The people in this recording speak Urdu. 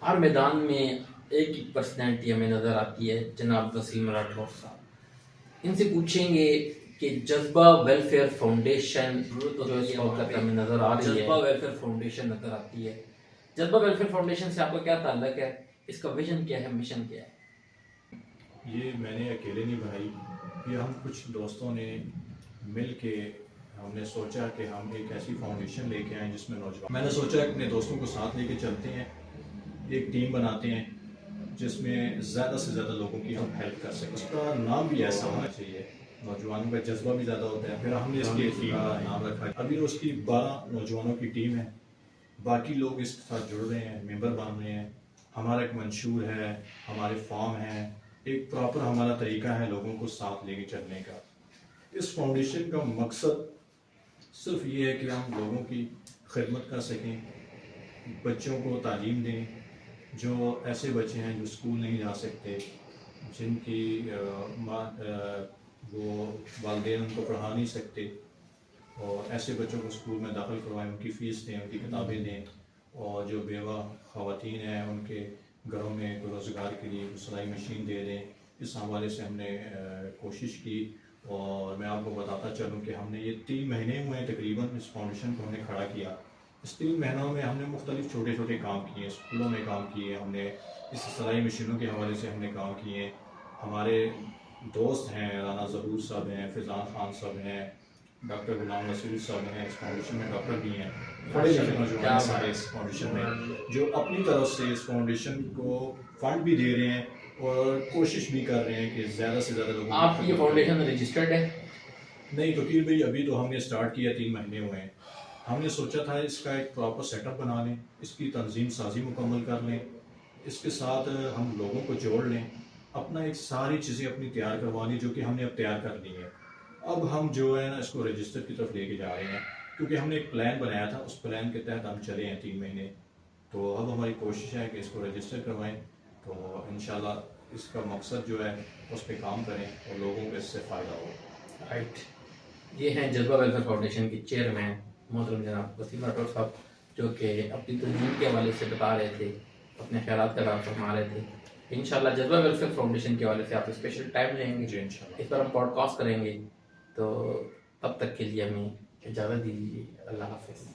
ہر میدان میں ایک ہی پرسنالٹی ہمیں نظر آتی ہے، جناب وسیم راٹھور صاحب. ان سے پوچھیں گے کہ جذبہ ویلفیئر فاؤنڈیشن جو اس وقت ہمیں نظر آ رہی ہے، جذبہ ویلفیئر فاؤنڈیشن نظر آتی ہے. جذبہ ویلفیئر فاؤنڈیشن سے آپ کا کیا تعلق ہے؟ اس کا ویژن کیا ہے، مشن کیا ہے؟ یہ میں نے اکیلے نہیں بنائی، یہ ہم کچھ دوستوں نے مل کے ہم نے سوچا کہ ہم ایک ایسی فاؤنڈیشن لے کے آئیں جس میں نوجوان، میں نے سوچا اپنے دوستوں کو ساتھ لے کے چلتے ہیں، ایک ٹیم بناتے ہیں جس میں زیادہ سے زیادہ لوگوں کی ہم ہیلپ کر سکیں. اس کا نام بھی ایسا ہونا چاہیے، نوجوانوں کا جذبہ بھی زیادہ ہوتا ہے. پھر ہم نے اس کی ٹیم کا نام رکھا ہے. ابھی اس کی 12 نوجوانوں کی ٹیم ہے، باقی لوگ اس کے ساتھ جڑ رہے ہیں، ممبر بن رہے ہیں. ہمارا ایک منشور ہے، ہمارے فارم ہیں، ایک پراپر ہمارا طریقہ ہے لوگوں کو ساتھ لے کے چلنے کا. اس فاؤنڈیشن کا مقصد صرف یہ ہے کہ ہم لوگوں کی خدمت کر سکیں، بچوں کو تعلیم دیں. جو ایسے بچے ہیں جو اسکول نہیں جا سکتے، جن کی وہ والدین ان کو پڑھا نہیں سکتے، اور ایسے بچوں کو اسکول میں داخل کروائیں، ان کی فیس دیں، ان کی کتابیں دیں. اور جو بیوہ خواتین ہیں ان کے گھروں میں روزگار کے لیے سلائی مشین دے دیں. اس حوالے سے ہم نے کوشش کی. اور میں آپ کو بتاتا چلوں کہ ہم نے یہ 3 مہینے ہوئے ہیں تقریباً اس فاؤنڈیشن کو ہم نے کھڑا کیا. اس 3 مہینوں میں ہم نے مختلف چھوٹے چھوٹے کام کیے، اسکولوں میں کام کیے، ہم نے اس سلائی مشینوں کے حوالے سے ہم نے کام کیے. ہمارے دوست ہیں، رانا ظہور صاحب ہیں، فیضان خان صاحب ہیں، ڈاکٹر غلام رسول صاحب ہیں، اس فاؤنڈیشن میں ڈاکٹر بھی ہیں. بڑے لکھے نوجوان سارے اس فاؤنڈیشن میں جو اپنی طرف سے اس فاؤنڈیشن کو فنڈ بھی دے رہے ہیں اور کوشش بھی کر رہے ہیں کہ زیادہ سے زیادہ لوگوں. آپ کی یہ فاؤنڈیشن رجسٹرڈ ہے؟ نہیں توقیر بھائی، ابھی تو ہم نے اسٹارٹ کیا، 3 مہینے ہوئے ہیں. ہم نے سوچا تھا اس کا ایک پراپر سیٹ اپ بنا لیں، اس کی تنظیم سازی مکمل کر لیں، اس کے ساتھ ہم لوگوں کو جوڑ لیں، اپنا ایک ساری چیزیں اپنی تیار کروا لیں جو کہ ہم نے اب تیار کر لی ہیں. اب ہم جو ہے نا اس کو رجسٹر کی طرف لے کے جا رہے ہیں، کیونکہ ہم نے ایک پلان بنایا تھا، اس پلان کے تحت ہم چلے ہیں 3 مہینے. تو اب ہماری کوشش ہے کہ اس کو رجسٹر کروائیں، تو انشاءاللہ اس کا مقصد جو ہے اس پہ کام کریں اور لوگوں کو اس سے فائدہ ہو. رائٹ. یہ ہیں جذبہ ویلفیئر فاؤنڈیشن کے چیئرمین محترم جناب وسیم راٹھور صاحب، جو کہ اپنی تنظیم کے حوالے سے بتا رہے تھے، اپنے خیالات کا اظہار فرما رہے تھے. انشاءاللہ جذبہ ویلفیئر فاؤنڈیشن کے حوالے سے آپ اسپیشل ٹائم لیں گے جی انشاءاللہ. اس پر ہم پوڈ کاسٹ کریں گے. تو تب تک کے لیے ہمیں اجازت دیجیے. اللہ حافظ.